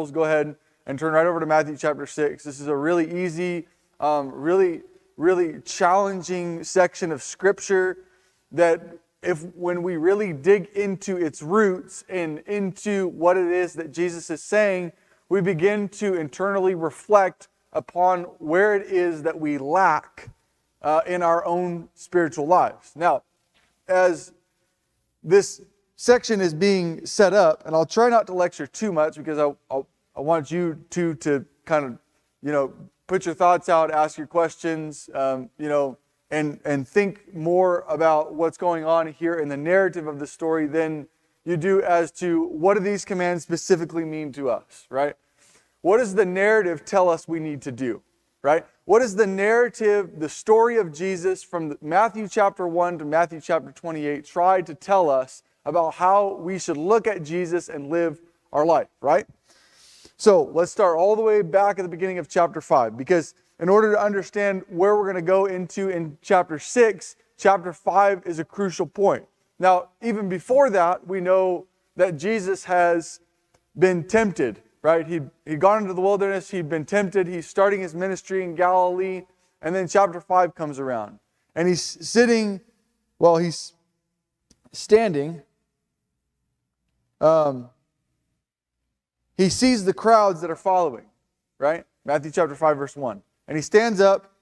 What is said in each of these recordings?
go ahead and turn right over to Matthew chapter 6. This is a really easy, really challenging section of Scripture that when we really dig into its roots and into what it is that Jesus is saying, we begin to internally reflect upon where it is that we lack in our own spiritual lives. Now, as this section is being set up, and I'll try not to lecture too much because I want you to kind of, put your thoughts out, ask your questions, and think more about what's going on here in the narrative of the story than you do as to what do these commands specifically mean to us, right? What does the narrative tell us we need to do, right? What is the narrative, the story of Jesus from Matthew chapter 1 to Matthew chapter 28 try to tell us about how we should look at Jesus and live our life, right? So let's start all the way back at the beginning of chapter 5, because in order to understand where we're going to go into in chapter 6, chapter 5 is a crucial point. Now, even before that, we know that Jesus has been tempted, right? He'd gone into the wilderness, he'd been tempted, he's starting his ministry in Galilee, and then chapter 5 comes around. And he's he's standing. He sees the crowds that are following, right? Matthew chapter 5, verse 1. And he stands up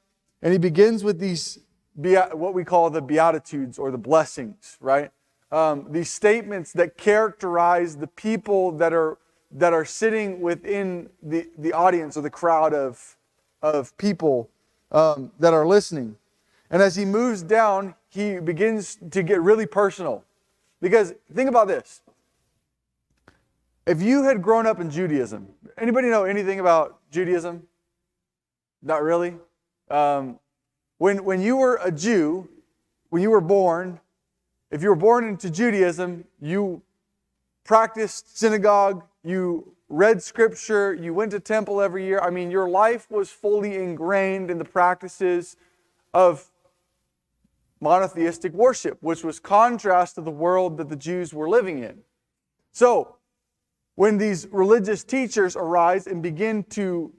and he begins with these, what we call the Beatitudes or the blessings, right? These statements that characterize the people that are sitting within the audience or the crowd of people that are listening. And as he moves down, he begins to get really personal. Because think about this. If you had grown up in Judaism, anybody know anything about Judaism? Not really. When you were a Jew, when you were born, if you were born into Judaism, you practiced synagogue, you read Scripture, you went to temple every year. I mean, your life was fully ingrained in the practices of monotheistic worship, which was contrast to the world that the Jews were living in. So, when these religious teachers arise and begin to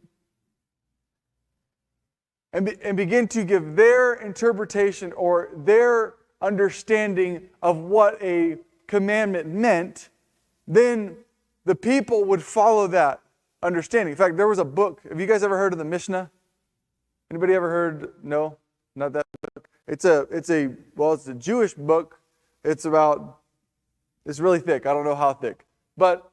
give their interpretation or their understanding of what a commandment meant, then the people would follow that understanding. In fact, there was a book. Have you guys ever heard of the Mishnah? Anybody ever heard? No, not that book. It's a Jewish book. It's really thick. I don't know how thick, but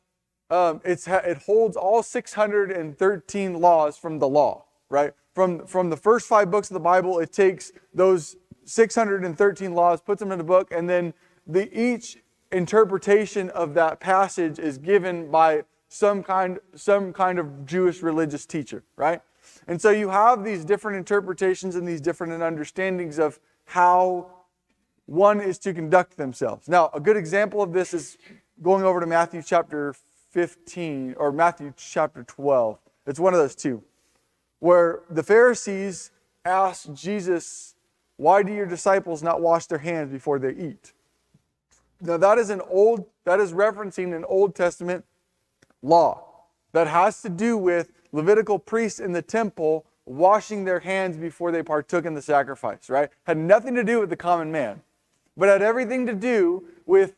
it holds all 613 laws from the law, right? From the first 5 books of the Bible, it takes those 613 laws, puts them in a book, and then each interpretation of that passage is given by some kind of Jewish religious teacher, right? And so you have these different interpretations and these different understandings of how one is to conduct themselves. Now, a good example of this is going over to Matthew chapter 15 or Matthew chapter 12. It's one of those two, where the Pharisees asked Jesus, "Why do your disciples not wash their hands before they eat?" Now that is referencing an Old Testament law that has to do with Levitical priests in the temple washing their hands before they partook in the sacrifice, right? Had nothing to do with the common man, but had everything to do with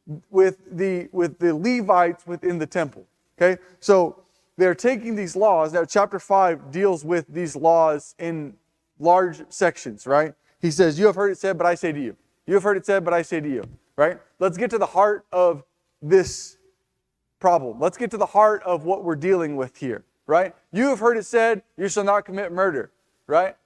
the Levites within the temple. Okay, so they're taking these laws. Now, chapter 5 deals with these laws in large sections, right? He says, "You have heard it said, but I say to you. You have heard it said, but I say to you." Right? Let's get to the heart of this problem. Let's get to the heart of what we're dealing with here, right? You have heard it said, "You shall not commit murder," right?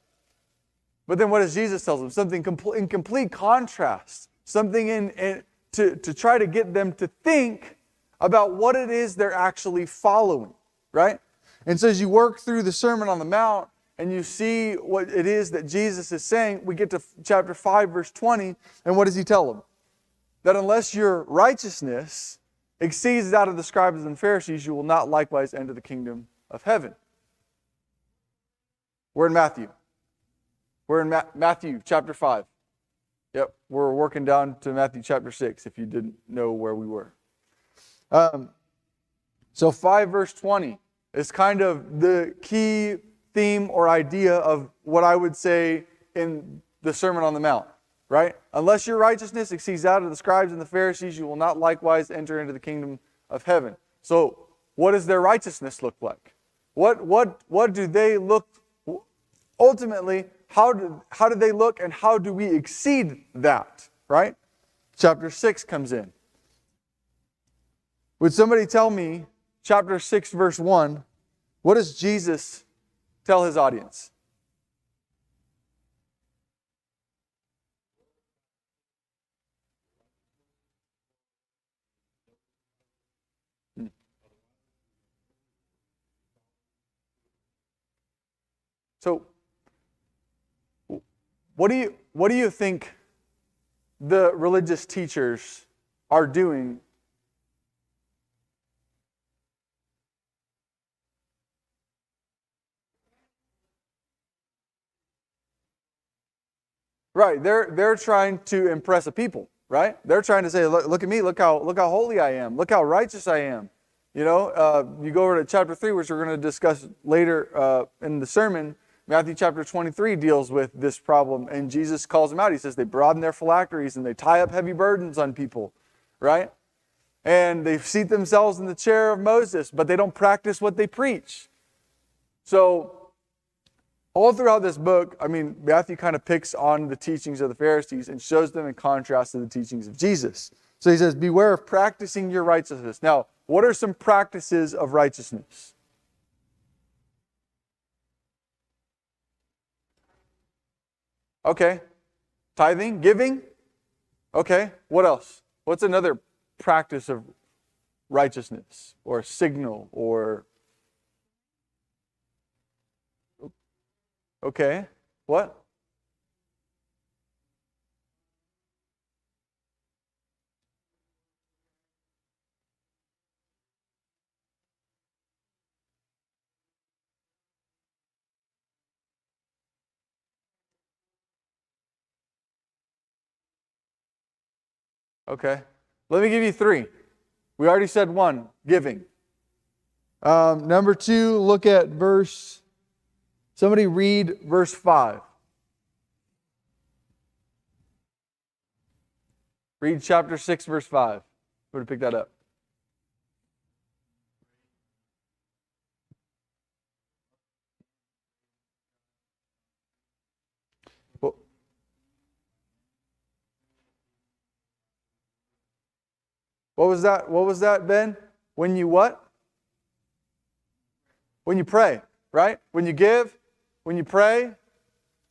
But then what does Jesus tell them? Something in complete contrast. Something to try to get them to think about what it is they're actually following, right? And so as you work through the Sermon on the Mount and you see what it is that Jesus is saying, we get to chapter 5, verse 20, and what does he tell them? That unless your righteousness exceeds that of the scribes and Pharisees, you will not likewise enter the kingdom of heaven. We're in Matthew. We're in Matthew chapter 5. Yep, we're working down to Matthew chapter 6, if you didn't know where we were. So 5 verse 20 is kind of the key theme or idea of what I would say in the Sermon on the Mount, right? Unless your righteousness exceeds that of the scribes and the Pharisees, you will not likewise enter into the kingdom of heaven. So what does their righteousness look like? What do they look, ultimately, how do they look, and how do we exceed that, right? Chapter 6 comes in. Would somebody tell me, chapter 6, verse 1, what does Jesus tell his audience? So, what do you think the religious teachers are doing? Right, they're trying to impress a people, right? They're trying to say, look at me, look how holy I am, look how righteous I am. You know, you go over to chapter 3, which we're going to discuss later in the sermon. Matthew chapter 23 deals with this problem, and Jesus calls them out. He says they broaden their phylacteries and they tie up heavy burdens on people, right? And they seat themselves in the chair of Moses, but they don't practice what they preach. So, all throughout this book, I mean, Matthew kind of picks on the teachings of the Pharisees and shows them in contrast to the teachings of Jesus. So he says, beware of practicing your righteousness. Now, what are some practices of righteousness? Okay. Tithing, giving? Okay. What else? What's another practice of righteousness or signal or... Okay. What? Okay. Let me give you 3. We already said 1, giving. Number 2, look at verse... Somebody read verse 5. Read chapter 6, verse 5. Who would pick that up? What was that? What was that, Ben? When you what? When you pray, right? When you give, when you pray.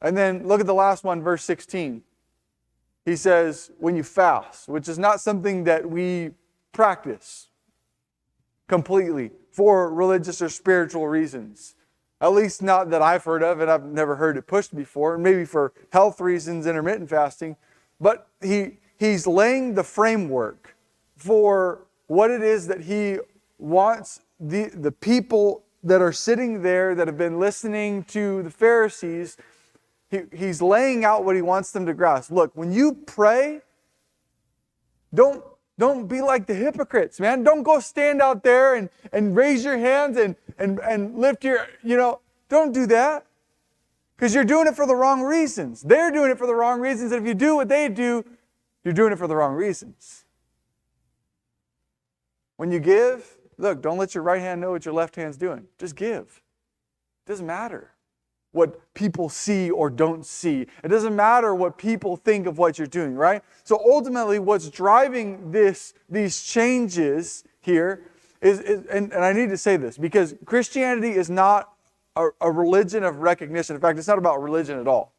And then look at the last one, verse 16. He says, when you fast, which is not something that we practice completely for religious or spiritual reasons. At least not that I've heard of, and I've never heard it pushed before. Maybe for health reasons, intermittent fasting. But he's laying the framework for what it is that he wants the people that are sitting there that have been listening to the Pharisees. He's laying out what he wants them to grasp. Look, when you pray, don't be like the hypocrites, man. Don't go stand out there and raise your hands and lift your, don't do that. Because you're doing it for the wrong reasons. They're doing it for the wrong reasons. And if you do what they do, you're doing it for the wrong reasons. When you give, look, don't let your right hand know what your left hand's doing. Just give. It doesn't matter what people see or don't see. It doesn't matter what people think of what you're doing, right? So ultimately, what's driving these changes here is and I need to say this, because Christianity is not a religion of recognition. In fact, it's not about religion at all.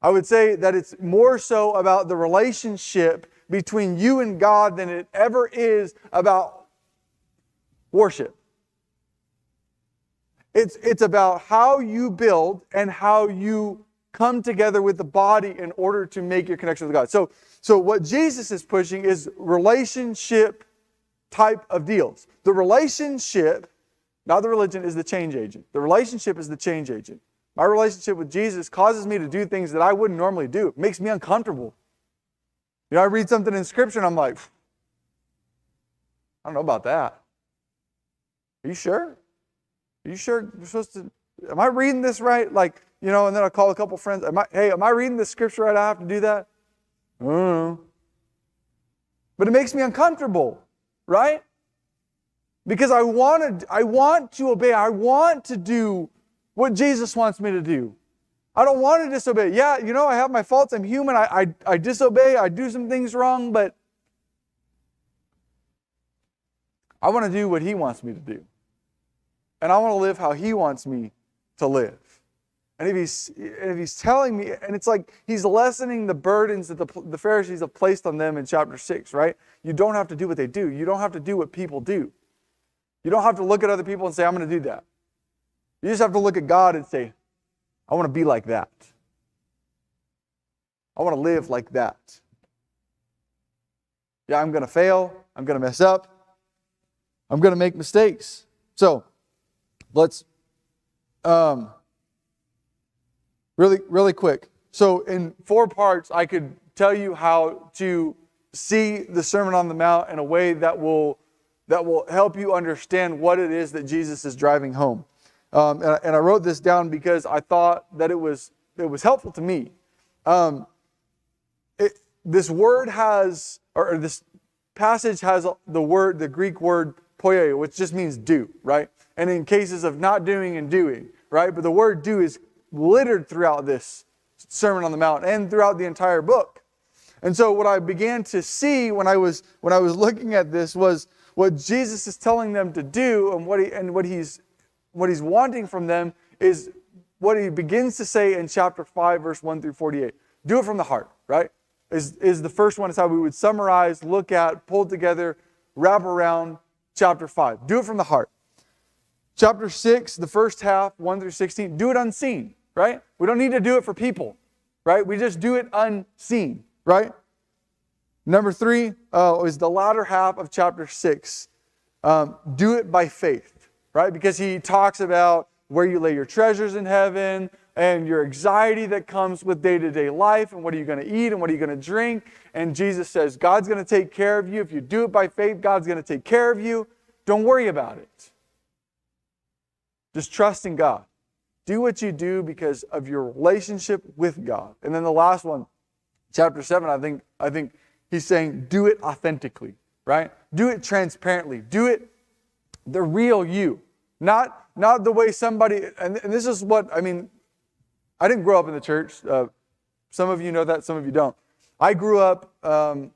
I would say that it's more so about the relationship between you and God than it ever is about worship. It's about how you build and how you come together with the body in order to make your connection with God. So what Jesus is pushing is relationship type of deals. The relationship, not the religion, is the change agent. The relationship is the change agent. My relationship with Jesus causes me to do things that I wouldn't normally do. It makes me uncomfortable. I read something in Scripture and I'm like, I don't know about that. Are you sure? Are you sure you're supposed to? Am I reading this right? Like, and then I call a couple friends. Am I reading this scripture right? I have to do that? I don't know. But it makes me uncomfortable, right? Because I want to obey. I want to do what Jesus wants me to do. I don't want to disobey. Yeah, I have my faults. I'm human. I disobey. I do some things wrong, but I want to do what He wants me to do. And I want to live how He wants me to live. And if he's telling me, and it's like He's lessening the burdens that the Pharisees have placed on them in chapter 6, right? You don't have to do what they do. You don't have to do what people do. You don't have to look at other people and say, I'm going to do that. You just have to look at God and say, I want to be like that. I want to live like that. Yeah, I'm going to fail. I'm going to mess up. I'm going to make mistakes. So, let's really quick. So, in 4 parts, I could tell you how to see the Sermon on the Mount in a way that will help you understand what it is that Jesus is driving home. And I wrote this down because I thought that it was helpful to me. This passage has the Greek word poieo, which just means do, right? And in cases of not doing and doing, right? But the word do is littered throughout this Sermon on the Mount and throughout the entire book. And so what I began to see when I was looking at this was what Jesus is telling them to do, and what he's wanting from them is what He begins to say in chapter 5, verse 1 through 48. Do it from the heart, right? Is the first one. Is how we would summarize, look at, pull together, wrap around chapter 5. Do it from the heart. Chapter 6, the first half, 1 through 16, do it unseen, right? We don't need to do it for people, right? We just do it unseen, right? Number 3 is the latter half of chapter 6. Do it by faith, right? Because he talks about where you lay your treasures in heaven and your anxiety that comes with day-to-day life and what are you going to eat and what are you going to drink. And Jesus says, God's going to take care of you. If you do it by faith, God's going to take care of you. Don't worry about it. Just trust in God. Do what you do because of your relationship with God. And then the last one, chapter 7, I think he's saying, do it authentically, right? Do it transparently. Do it the real you. Not the way somebody, and this is what, I didn't grow up in the church. Some of you know that, some of you don't. I grew up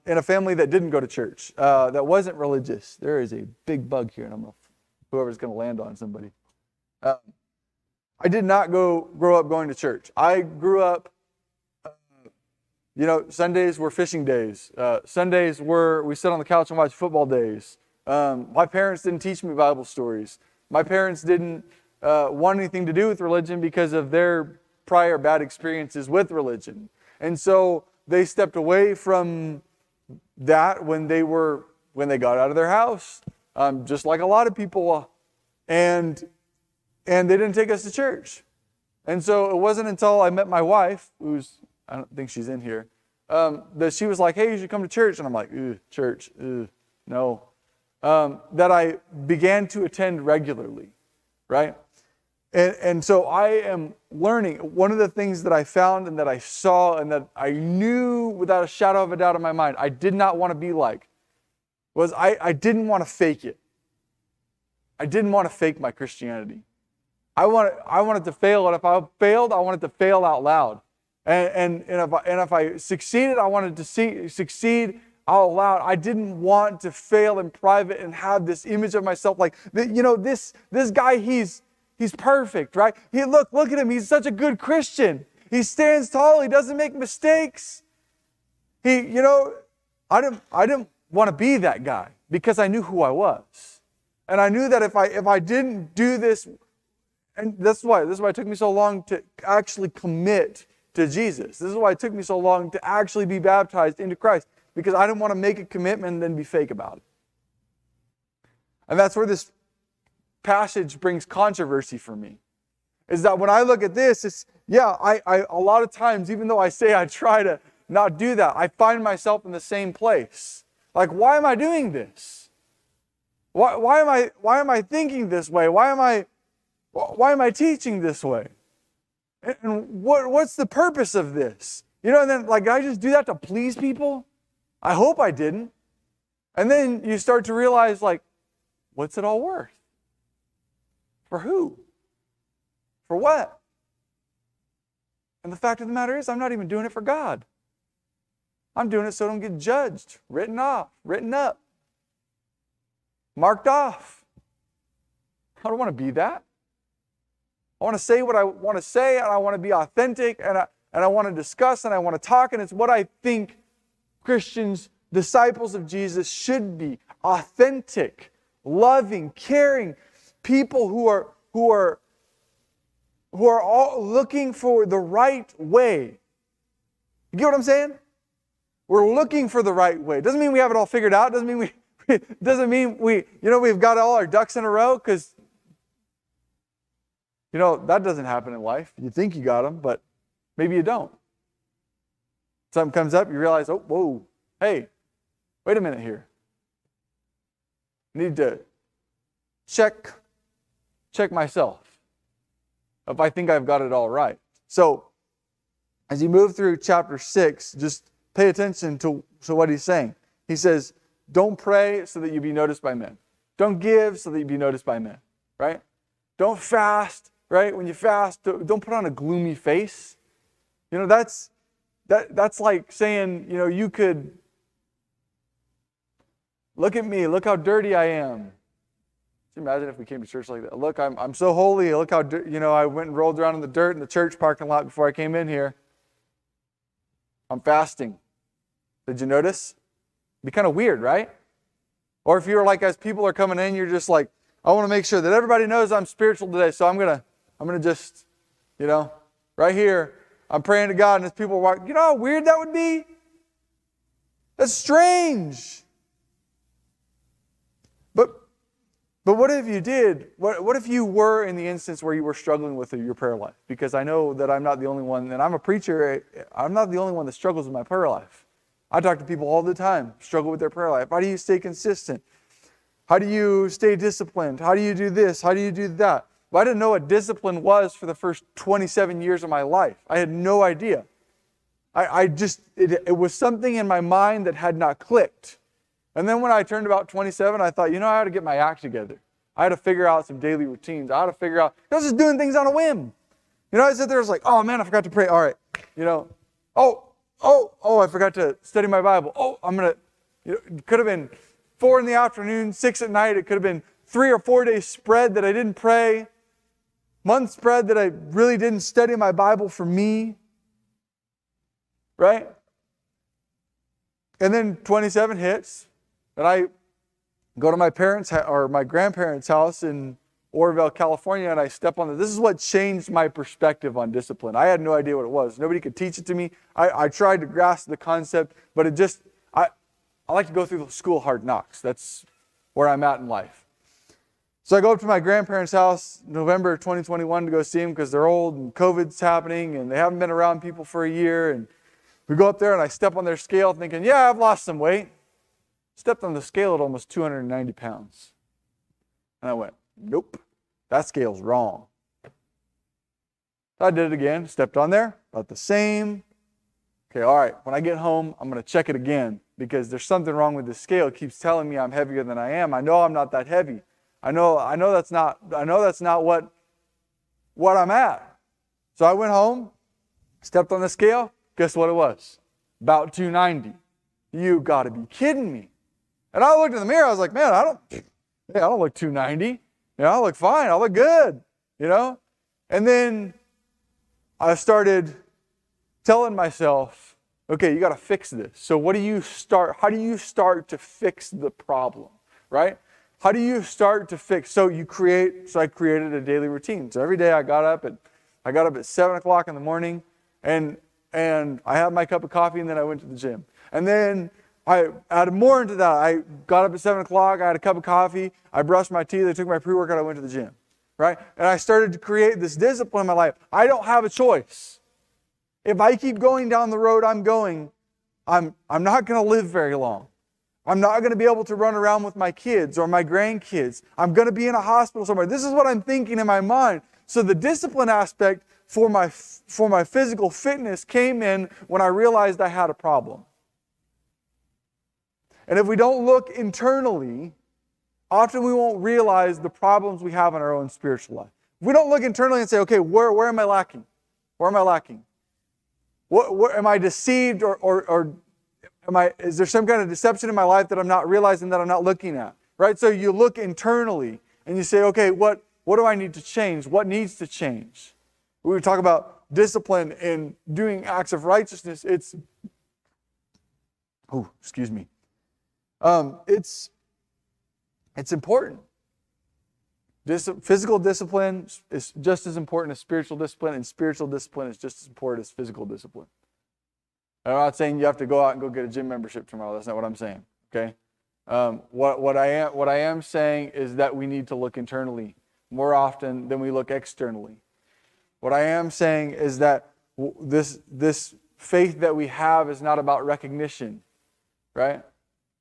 in a family that didn't go to church, that wasn't religious. There is a big bug here, and I'm whoever's going to land on somebody. I did not grow up going to church. I grew up, Sundays were fishing days. Sundays were, we sit on the couch and watch football days. My parents didn't teach me Bible stories. My parents didn't want anything to do with religion because of their prior bad experiences with religion. And so they stepped away from that when they got out of their house, just like a lot of people. And they didn't take us to church. And so it wasn't until I met my wife, I don't think she's in here, that she was like, hey, you should come to church. And I'm like, church, no. That I began to attend regularly, right? And so I am learning. One of the things that I found and that I saw and that I knew without a shadow of a doubt in my mind I did not want to be like was I didn't want to fake it. I didn't want to fake my Christianity. I wanted to fail, and if I failed, I wanted to fail out loud. And if I succeeded, I wanted to succeed out loud. I didn't want to fail in private and have this image of myself like, this guy, he's perfect, right? Look at him. He's such a good Christian. He stands tall. He doesn't make mistakes. I didn't want to be that guy because I knew who I was. And I knew that if I didn't do this, and this is why it took me so long to actually commit to Jesus. This is why it took me so long to actually be baptized into Christ, because I didn't want to make a commitment and then be fake about it. And that's where this passage brings controversy for me. Is that when I look at this, I a lot of times, even though I say I try to not do that, I find myself in the same place. Like, why am I doing this? Why am I thinking this way? Why am I teaching this way? And what's the purpose of this? And then did I just do that to please people? I hope I didn't. And then you start to realize, what's it all worth? For who? For what? And the fact of the matter is, I'm not even doing it for God. I'm doing it so I don't get judged, written off, written up, marked off. I don't want to be that. I want to say what I want to say, and I want to be authentic, and I want to discuss, and I want to talk, and it's what I think Christians, disciples of Jesus, should be. Authentic, loving, caring, people who are all looking for the right way. You get what I'm saying? We're looking for the right way. Doesn't mean we have it all figured out. Doesn't mean we've got all our ducks in a row, because that doesn't happen in life. You think you got them, but maybe you don't. Something comes up, you realize, oh, whoa, hey, wait a minute here. I need to check myself if I think I've got it all right. So, as you move through chapter 6, just pay attention to what he's saying. He says, don't pray so that you be noticed by men. Don't give so that you be noticed by men, right? Don't fast, right? When you fast, don't put on a gloomy face. That's like saying, you could, look at me, look how dirty I am. Can you imagine if we came to church like that? Look, I'm so holy. Look how, I went and rolled around in the dirt in the church parking lot before I came in here. I'm fasting. Did you notice? It'd be kind of weird, right? Or if you're as people are coming in, you're just I want to make sure that everybody knows I'm spiritual today, so I'm gonna just, right here, I'm praying to God, and as people walk, you know how weird that would be? That's strange. But what if you did? What if you were in the instance where you were struggling with your prayer life? Because I know that I'm not the only one, and I'm a preacher. I'm not the only one that struggles with my prayer life. I talk to people all the time, struggle with their prayer life. How do you stay consistent? How do you stay disciplined? How do you do this? How do you do that? Well, I didn't know what discipline was for the first 27 years of my life. I had no idea. It was something in my mind that had not clicked. And then when I turned about 27, I thought, I had to get my act together. I had to figure out some daily routines. I had to figure out, I was just doing things on a whim. I sat there, I was like, oh man, I forgot to pray. All right. I forgot to study my Bible. It could have been 4 in the afternoon, 6 at night. It could have been 3 or 4 days spread that I didn't pray. Month spread that I really didn't study my Bible for me. Right? And then 27 hits, and I go to my parents' or my grandparents' house in Orville, California, and I step on this is what changed my perspective on discipline. I had no idea what it was. Nobody could teach it to me. I tried to grasp the concept, but I like to go through the school hard knocks. That's where I'm at in life. So I go up to my grandparents' house November 2021 to go see them because they're old and COVID's happening and they haven't been around people for a year. And we go up there and I step on their scale thinking, yeah, I've lost some weight. Stepped on the scale at almost 290 pounds. And I went, nope, that scale's wrong. So I did it again, stepped on there, about the same. Okay, all right, when I get home, I'm going to check it again because there's something wrong with the scale. It keeps telling me I'm heavier than I am. I know I'm not that heavy. I know that's not what I'm at. So I went home, stepped on the scale. Guess what it was? About 290. You got to be kidding me. And I looked in the mirror. I was like, man, I don't look 290. I look fine. I look good. And then I started telling myself, okay, you got to fix this. So how do you start to fix the problem, right? How do you start to fix? So I created a daily routine. So every day I got up at 7 o'clock in the morning and I had my cup of coffee and then I went to the gym. And then I added more into that. I got up at 7 o'clock, I had a cup of coffee, I brushed my teeth, I took my pre-workout, I went to the gym, right? And I started to create this discipline in my life. I don't have a choice. If I keep going down the road I'm going, I'm not going to live very long. I'm not going to be able to run around with my kids or my grandkids. I'm going to be in a hospital somewhere. This is what I'm thinking in my mind. So the discipline aspect for my physical fitness came in when I realized I had a problem. And if we don't look internally, often we won't realize the problems we have in our own spiritual life. If we don't look internally and say, okay, where am I lacking? Where am I lacking? What am I deceived or is there some kind of deception in my life that I'm not realizing, that I'm not looking at? Right? So you look internally and you say, okay, what do I need to change? What needs to change? We would talk about discipline in doing acts of righteousness. It's important. Physical discipline is just as important as spiritual discipline, and spiritual discipline is just as important as physical discipline. I'm not saying you have to go out and go get a gym membership tomorrow. That's not what I'm saying. Okay. What I am saying is that we need to look internally more often than we look externally. What I am saying is that this faith that we have is not about recognition, right?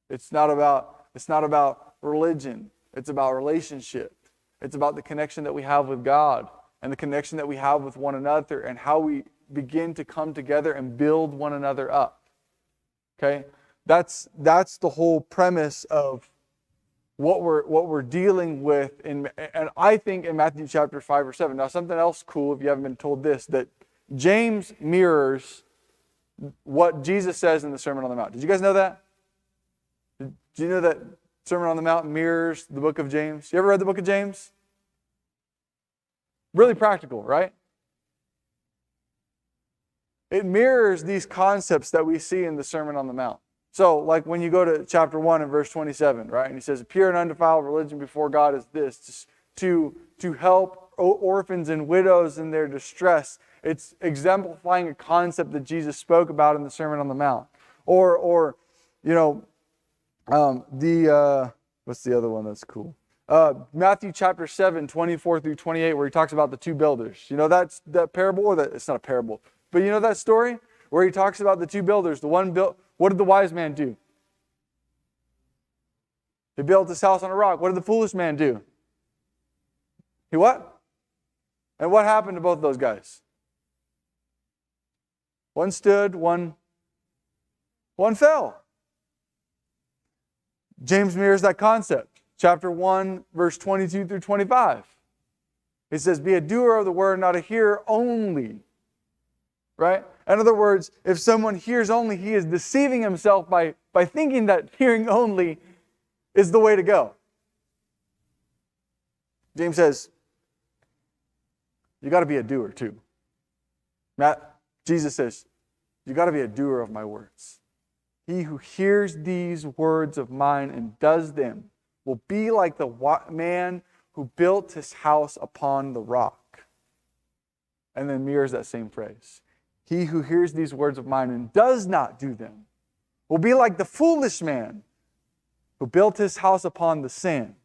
It's not about religion. It's about relationship. It's about the connection that we have with God and the connection that we have with one another and how we begin to come together and build one another up. Okay? That's the whole premise of what we're dealing with and I think in Matthew chapter 5 or 7. Now something else cool, if you haven't been told this, that James mirrors what Jesus says in the Sermon on the Mount. Did you guys know that? Did you know that Sermon on the Mount mirrors the book of James? You ever read the book of James? Really practical, right? It mirrors these concepts that we see in the Sermon on the Mount. So, like when you go to chapter 1 and verse 27, right? And he says, a pure and undefiled religion before God is this, to help orphans and widows in their distress. It's exemplifying a concept that Jesus spoke about in the Sermon on the Mount. Or you know, what's the other one that's cool? Matthew chapter 7, 24 through 28, where he talks about the two builders. You know that parable? Or it's not a parable. But you know that story? Where he talks about the two builders. The one built, what did the wise man do? He built his house on a rock. What did the foolish man do? He what? And what happened to both of those guys? One stood, one fell. James mirrors that concept. Chapter 1, verse 22 through 25. He says, be a doer of the word, not a hearer only. Right? In other words, if someone hears only, he is deceiving himself by thinking that hearing only is the way to go. James says, you got to be a doer too. Jesus says, you got to be a doer of my words. He who hears these words of mine and does them will be like the man who built his house upon the rock. And then mirrors that same phrase. He who hears these words of mine and does not do them will be like the foolish man who built his house upon the sand.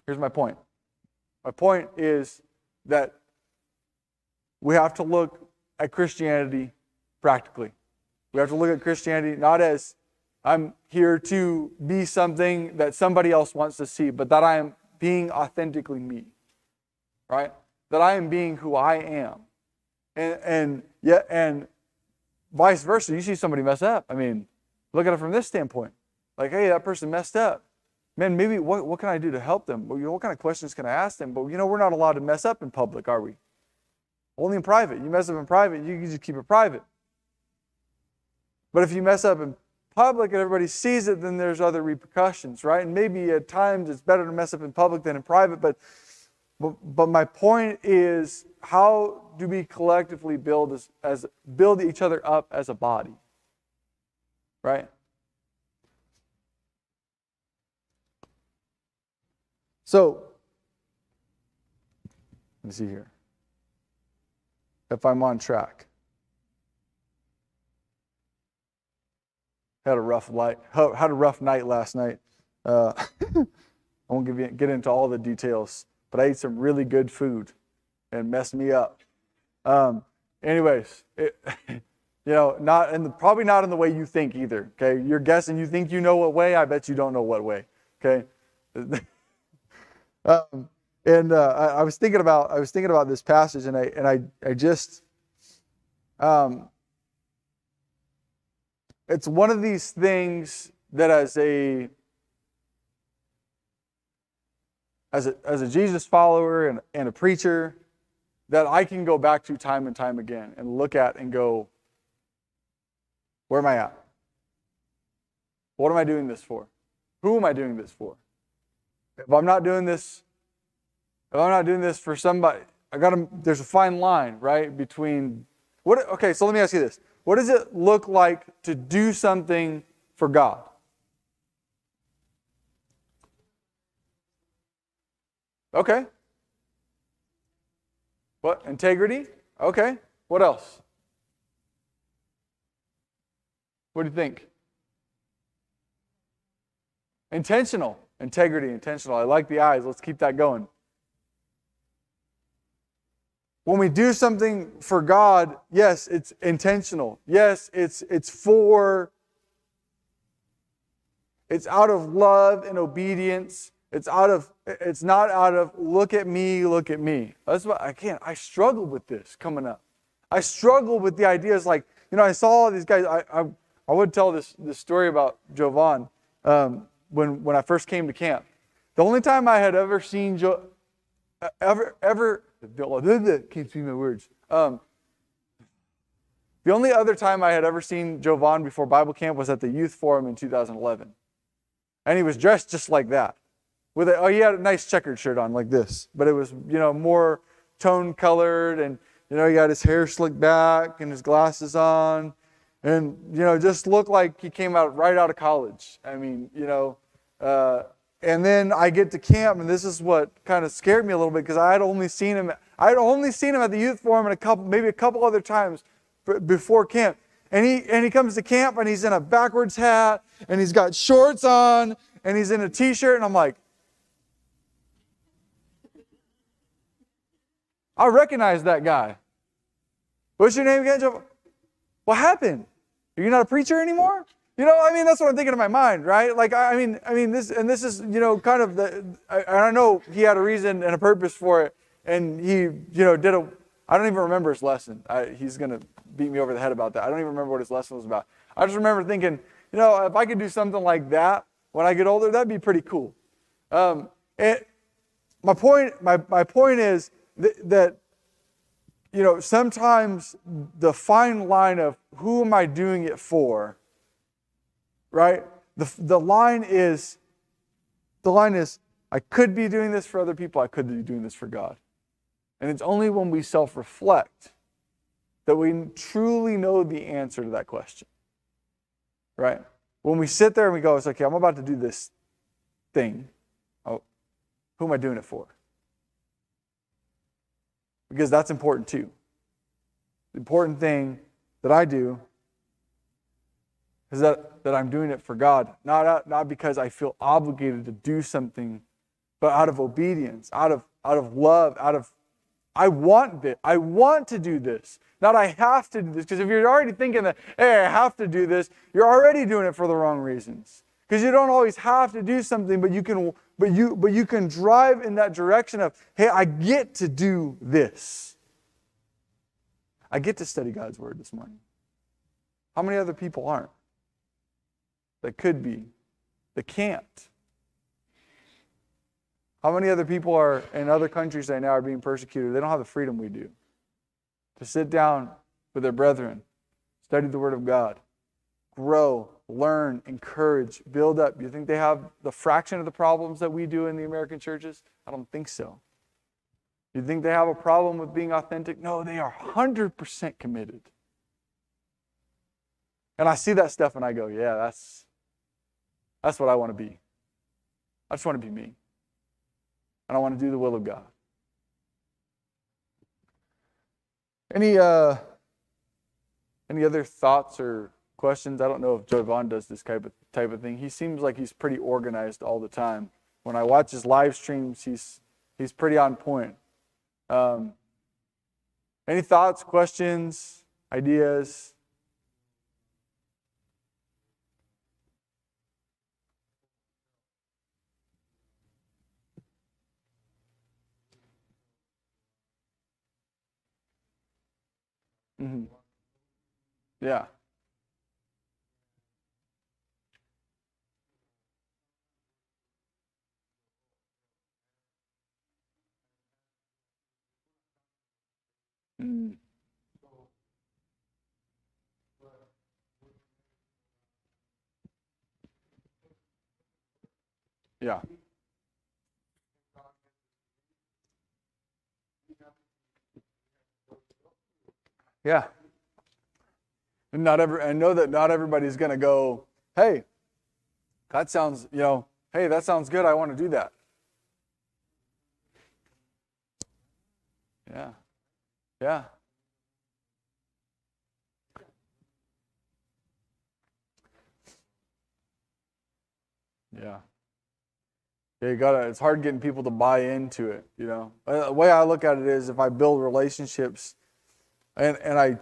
Here's my point. My point is that we have to look at Christianity practically. We have to look at Christianity not as I'm here to be something that somebody else wants to see, but that I am being authentically me. Right? That I am being who I am. And vice versa. You see somebody mess up. I mean, look at it from this standpoint. Like, hey, that person messed up. Man, maybe what can I do to help them? What kind of questions can I ask them? But we're not allowed to mess up in public, are we? Only in private. You mess up in private, you can just keep it private. But if you mess up in public and everybody sees it, then there's other repercussions, right? And maybe at times it's better to mess up in public than in private, but my point is, how do we collectively build each other up as a body? Right? So, let me see here. If I'm on track. Had a rough night last night. I won't get into all the details, but I ate some really good food and messed me up. Anyways, Probably not in the way you think either. Okay, you're guessing. You think you know what way. I bet you don't know what way. Okay. I was thinking about this passage, and I just it's one of these things that as a Jesus follower and a preacher, that I can go back to time and time again and look at and go, where am I at? What am I doing this for? Who am I doing this for? If I'm not doing this for somebody, there's a fine line, right? Between okay, so let me ask you this. What does it look like to do something for God? Okay. What? Integrity? Okay. What else? What do you think? Intentional. Integrity, intentional. I like the eyes. Let's keep that going. When we do something for God, yes, it's intentional. Yes, it's out of love and obedience. It's not out of look at me, look at me. That's what I struggle with this coming up. I struggle with the ideas like, I saw all these guys. I would tell this story about Jovan when I first came to camp. The only time I had ever seen can't see my words. The only other time I had ever seen Jovan before Bible camp was at the youth forum in 2011. And he was dressed just like that. He had a nice checkered shirt on like this, but it was, more tone colored, and, he got his hair slicked back and his glasses on, and, just looked like he came right out of college. I mean, and then I get to camp, and this is what kind of scared me a little bit, because I had only seen him at the youth forum and maybe a couple other times before camp. And he comes to camp, and he's in a backwards hat, and he's got shorts on, and he's in a t-shirt, and I'm like, I recognize that guy. What's your name again, Joe? What happened? You're not a preacher anymore? That's what I'm thinking in my mind, right? Like, this is, kind of I know he had a reason and a purpose for it, and he, I don't even remember his lesson. He's going to beat me over the head about that. I don't even remember what his lesson was about. I just remember thinking, if I could do something like that when I get older, that'd be pretty cool. My point is that sometimes the fine line of who am I doing it for, right? The line is I could be doing this for other people, I could be doing this for God. And it's only when we self-reflect that we truly know the answer to that question. Right? When we sit there and we go, it's okay, I'm about to do this thing. Oh, who am I doing it for? Because that's important too. The important thing that I do is that I'm doing it for God, not because I feel obligated to do something, but out of obedience, out of love, I want to do this. Not I have to do this. Because if you're already thinking that, hey, I have to do this, you're already doing it for the wrong reasons. Because you don't always have to do something, but you can drive in that direction of, hey, I get to do this. I get to study God's Word this morning. How many other people aren't? That could be. That can't. How many other people are in other countries right now are being persecuted? They don't have the freedom we do to sit down with their brethren, study the Word of God, grow, learn, encourage, build up. You think they have the fraction of the problems that we do in the American churches? I don't think so. You think they have a problem with being authentic? No, they are 100% committed. And I see that stuff and I go, yeah, that's what I want to be. I just want to be me. And I want to do the will of God. Any other thoughts or questions? I don't know if Jovan does this type of thing. He seems like he's pretty organized all the time. When I watch his live streams, he's pretty on point. Any thoughts, questions, ideas? Mm-hmm. Yeah. Mm. Yeah. Yeah. And I know that not everybody's going to go, hey, that sounds, hey, that sounds good. I want to do that. Yeah. Yeah. Yeah. Yeah, it's hard getting people to buy into it, The way I look at it is if I build relationships and I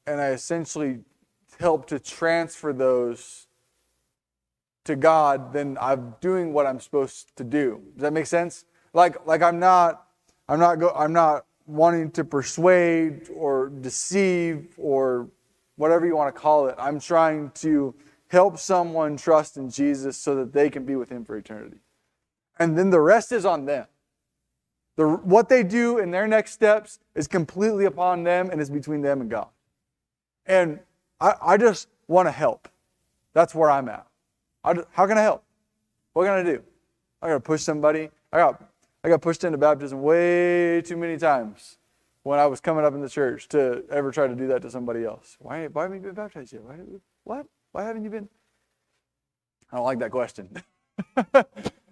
essentially help to transfer those to God, then I'm doing what I'm supposed to do. Does that make sense? Like I'm not wanting to persuade or deceive or whatever you want to call it. I'm trying to help someone trust in Jesus so that they can be with him for eternity. And then the rest is on them. What they do in their next steps is completely upon them and is between them and God. And I just want to help. That's where I'm at. How can I help? What can I do? I got to push somebody. I got pushed into baptism way too many times when I was coming up in the church to ever try to do that to somebody else. Why haven't you been baptized yet? What? Why haven't you been? I don't like that question.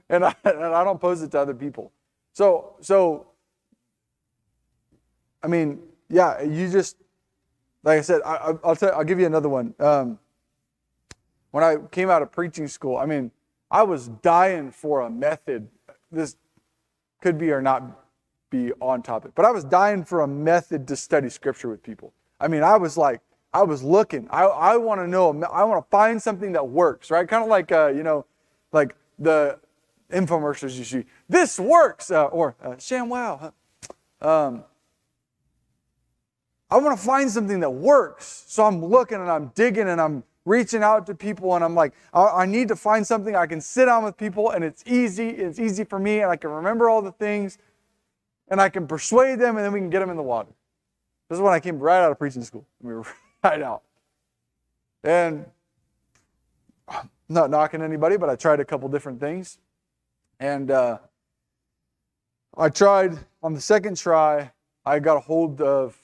and I don't pose it to other people. So, I mean, yeah, you just, like I said, I'll give you another one. When I came out of preaching school, I mean, I was dying for a method. This could be or not be on topic, but I was dying for a method to study Scripture with people. I mean, I was looking. I want to know. I want to find something that works, right? Kind of like, like the infomercials you see. This works, or ShamWow. I want to find something that works. So I'm looking and I'm digging and I'm reaching out to people and I'm like, I need to find something I can sit down with people and it's easy. It's easy for me and I can remember all the things and I can persuade them and then we can get them in the water. This is when I came right out of preaching school. We were right out. And I'm not knocking anybody, but I tried a couple different things. And I tried, on the second try, I got a hold of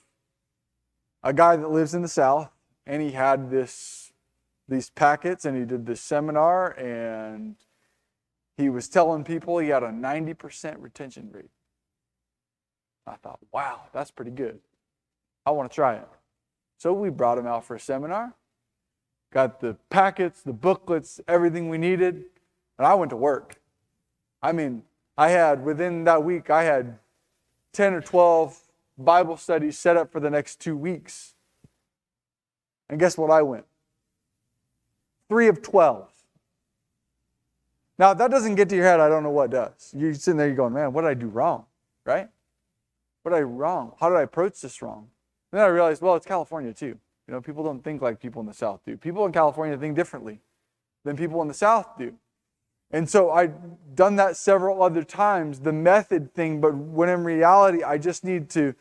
a guy that lives in the South, and he had these packets, and he did this seminar, and he was telling people he had a 90% retention rate. I thought, wow, that's pretty good. I want to try it. So we brought him out for a seminar, got the packets, the booklets, everything we needed, and I went to work. I mean, within that week, I had 10 or 12 Bible studies set up for the next 2 weeks. And guess what I went? 3 of 12. Now, if that doesn't get to your head, I don't know what does. You're sitting there, you're going, man, what did I do wrong? Right? What did I do wrong? How did I approach this wrong? And then I realized, well, it's California too. People don't think like people in the South do. People in California think differently than people in the South do. And so I've done that several other times, the method thing, but when in reality, I just need to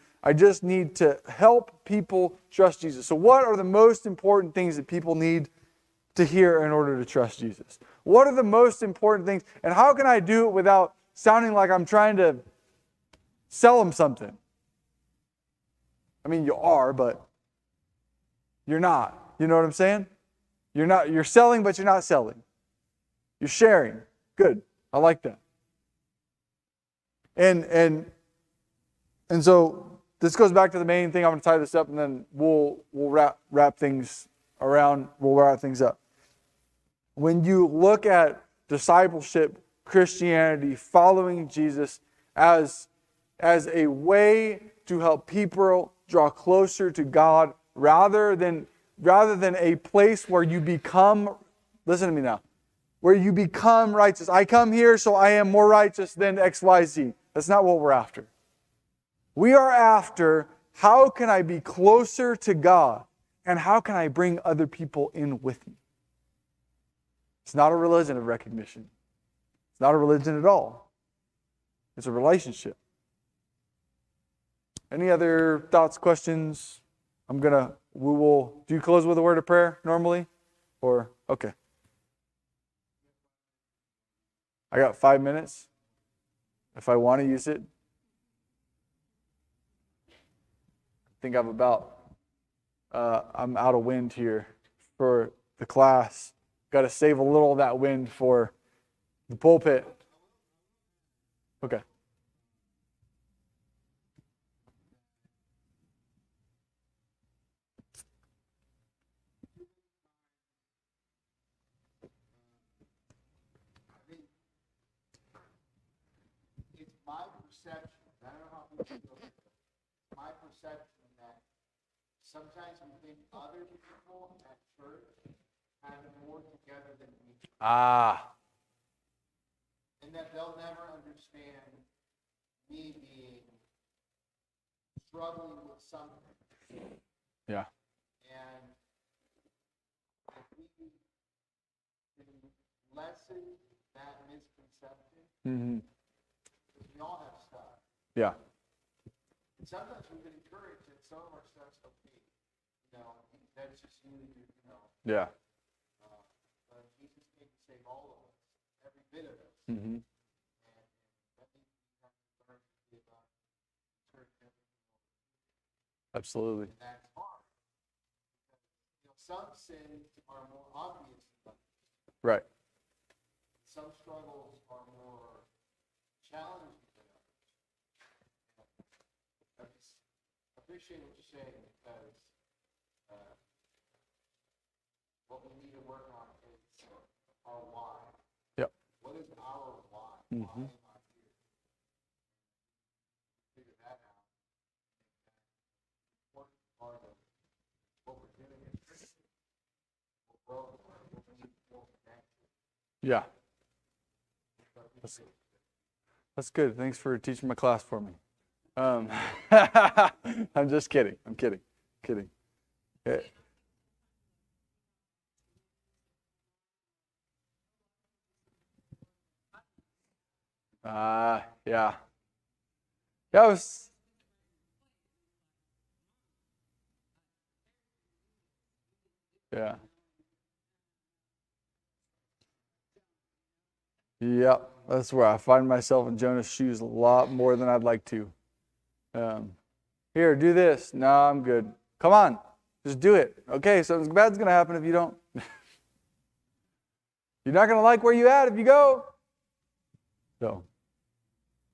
help people trust Jesus. So what are the most important things that people need to hear in order to trust Jesus? What are the most important things? And how can I do it without sounding like I'm trying to sell them something? I mean, you are, but you're not. You know what I'm saying? You're selling, but you're not selling. You're sharing. Good. I like that. And so this goes back to the main thing. I'm going to tie this up, and then we'll wrap things around. We'll wrap things up. When you look at discipleship, Christianity, following Jesus as a way to help people draw closer to God, rather than a place where you become. Listen to me now. Where you become righteous. I come here so I am more righteous than XYZ. That's not what we're after. We are after how can I be closer to God? And how can I bring other people in with me? It's not a religion of recognition. It's not a religion at all. It's a relationship. Any other thoughts, questions? We will, do you close with a word of prayer normally? Or, okay. I got 5 minutes. If I want to use it. I think I'm out of wind here for the class. Got to save a little of that wind for the pulpit. Okay. It's my perception. I don't know how people feel. It's my perception that sometimes we think other people at church have it more together than we do. And that they'll never understand me being struggling with something. Yeah. And if we can lessen that misconception, because we all have stuff. Yeah. And sometimes we've been encouraged that some of our stuff's okay. That's just you. Yeah. But Jesus came to save all of us, every bit of us. Mm-hmm. And that means we have to learn to be about church and everything. Absolutely. And that's hard. Because, some sins are more obvious than others. Right. Some struggles are more challenging than others. I just appreciate what you're saying because what we need to work on is our why. Yep. What is our why? Mm-hmm. Why am I here? Figure that out. Important part of what we're doing in Christian. We'll grow more. We'll be more connected. Yeah. That's good. Thanks for teaching my class for me. I'm just kidding. I'm kidding. Yeah. Yeah. That was. Yeah. Yep. That's where I find myself in Jonah's shoes a lot more than I'd like to. Here, do this. No, I'm good. Come on. Just do it. Okay, something bad's going to happen if you don't. You're not going to like where you at if you go. So,